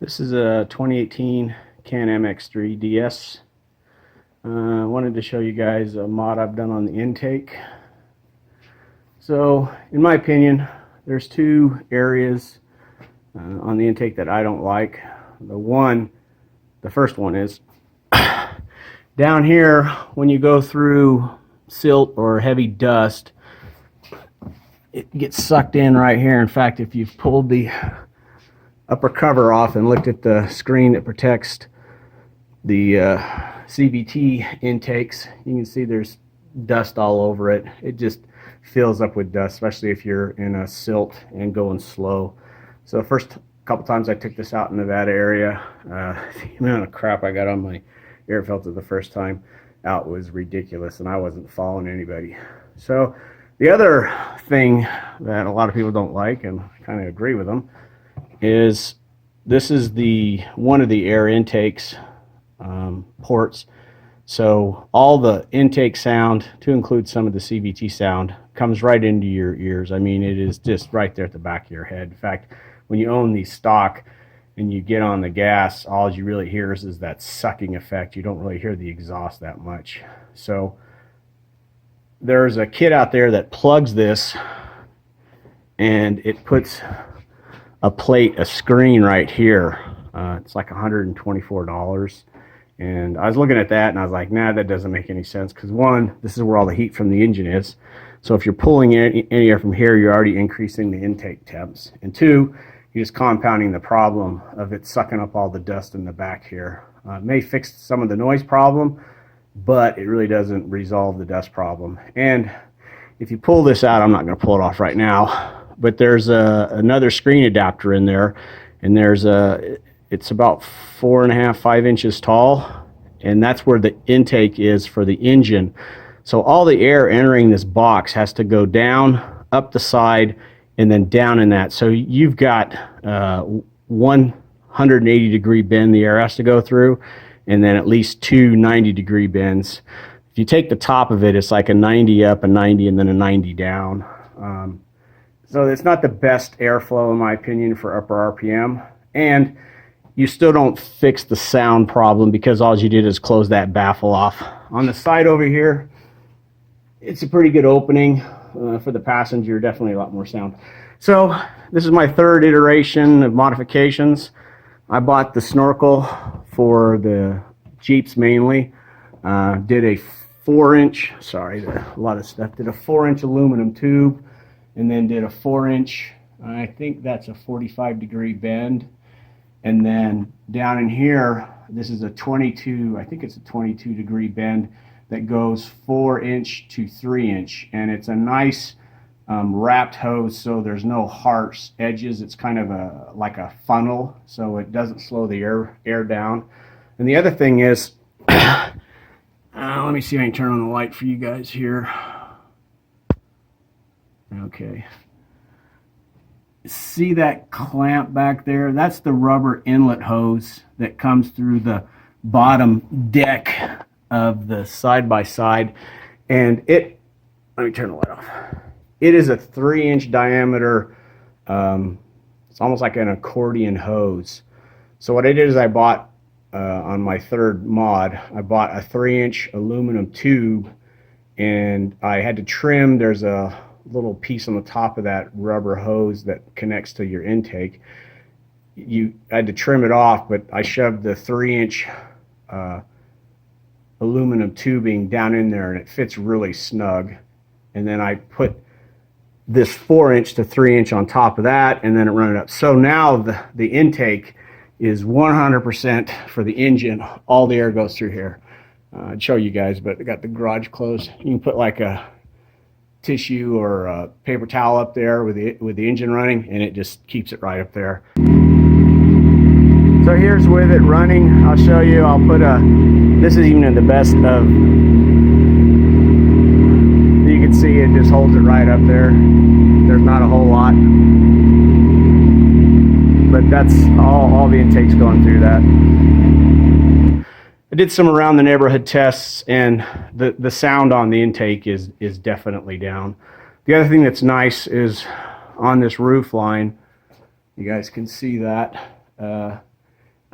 This is a 2018 Can-Am X3 DS. I wanted to show you guys a mod I've done on the intake. So, in my opinion, there's two areas on the intake that I don't like. The first one is down here when you go through silt or heavy dust, it gets sucked in right here. In fact, if you've pulled the upper cover off and looked at the screen that protects the CVT intakes, you can see there's dust all over it. It just fills up with dust, especially if you're in a silt and going slow. So the first couple times I took this out in Nevada area, the amount of crap I got on my air filter the first time out was ridiculous, and I wasn't following anybody. So the other thing that a lot of people don't like, and I kind of agree with them, is this is one of the air intakes ports. So all the intake sound, to include some of the CVT sound, comes right into your ears. I mean, it is just right there at the back of your head. In fact, when you own these stock and you get on the gas, all you really hear is that sucking effect. You don't really hear the exhaust that much. So there's a kit out there that plugs this, and it puts a screen right here. It's like $124. And I was looking at that and I was like, nah, that doesn't make any sense, because one, this is where all the heat from the engine is. So if you're pulling any air from here, you're already increasing the intake temps. And two, you're just compounding the problem of it sucking up all the dust in the back here. It may fix some of the noise problem, but it really doesn't resolve the dust problem. And if you pull this out, I'm not going to pull it off right now, but there's another screen adapter in there, and it's about 4.5, 5 inches tall, and that's where the intake is for the engine. So all the air entering this box has to go down, up the side, and then down in that. So you've got 180-degree bend the air has to go through, and then at least two 90-degree bends. If you take the top of it, it's like a 90 up, a 90, and then a 90 down. So it's not the best airflow, in my opinion, for upper RPM. And you still don't fix the sound problem, because all you did is close that baffle off. On the side over here, it's a pretty good opening. For the passenger, definitely a lot more sound. So this is my third iteration of modifications. I bought the snorkel for the Jeeps mainly. Did a 4-inch, a lot of stuff. Did a 4-inch aluminum tube, and then did a 4-inch, I think that's a 45-degree bend. And then down in here, this is a 22, I think it's a 22-degree bend that goes 4-inch to 3-inch. And it's a nice wrapped hose, so there's no harsh edges. It's kind of like a funnel, so it doesn't slow the air down. And the other thing is, let me see if I can turn on the light for you guys here. Okay. See that clamp back there? That's the rubber inlet hose that comes through the bottom deck of the side-by-side. And let me turn the light off. It is a 3-inch diameter, it's almost like an accordion hose. So what I did is I bought, on my third mod, I bought a 3-inch aluminum tube, and I had to trim, there's a little piece on the top of that rubber hose that connects to your intake. I had to trim it off, but I shoved the 3-inch aluminum tubing down in there, and it fits really snug. And then I put this 4-inch to 3-inch on top of that, and then it run it up. So now the intake is 100% for the engine. All the air goes through here. I'd show you guys, but I got the garage closed. You can put like a tissue or a paper towel up there with the engine running, and it just keeps it right up there. So here's with it running. I'll show you. I'll put this is even in the best of, you can see it just holds it right up there. There's not a whole lot, but that's all the intakes going through that. I did some around the neighborhood tests, and the sound on the intake is definitely down. The other thing that's nice is on this roof line, you guys can see that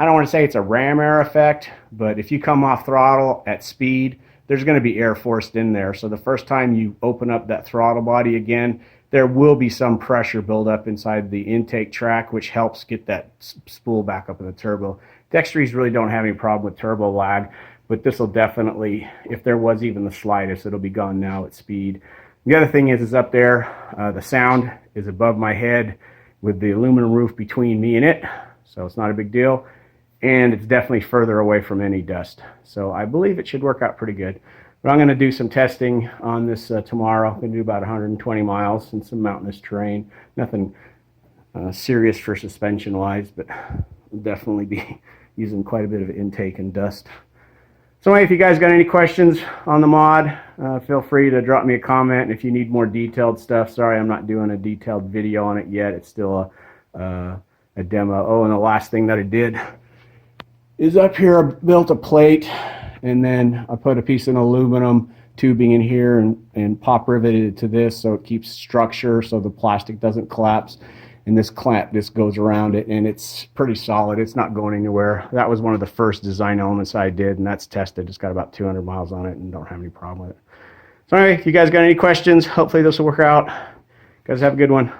I don't want to say it's a ram air effect, but if you come off throttle at speed, there's going to be air forced in there. So the first time you open up that throttle body again, there will be some pressure build up inside the intake track, which helps get that spool back up in the turbo. The X3s really don't have any problem with turbo lag, but this will definitely, if there was even the slightest, it'll be gone now at speed. The other thing is up there, the sound is above my head with the aluminum roof between me and it, so it's not a big deal. And it's definitely further away from any dust. So I believe it should work out pretty good. But I'm going to do some testing on this tomorrow. I'm going to do about 120 miles in some mountainous terrain. Nothing serious for suspension wise, but I'll definitely be using quite a bit of intake and dust. So if you guys got any questions on the mod, feel free to drop me a comment. And if you need more detailed stuff, sorry I'm not doing a detailed video on it yet. It's still a demo. Oh, and the last thing that I did is up here I built a plate, and then I put a piece of aluminum tubing in here and pop riveted it to this so it keeps structure so the plastic doesn't collapse. And this clamp just goes around it, and it's pretty solid. It's not going anywhere. That was one of the first design elements I did, and that's tested. It's got about 200 miles on it and don't have any problem with it. So anyway, if you guys got any questions, hopefully this will work out. Guys, have a good one.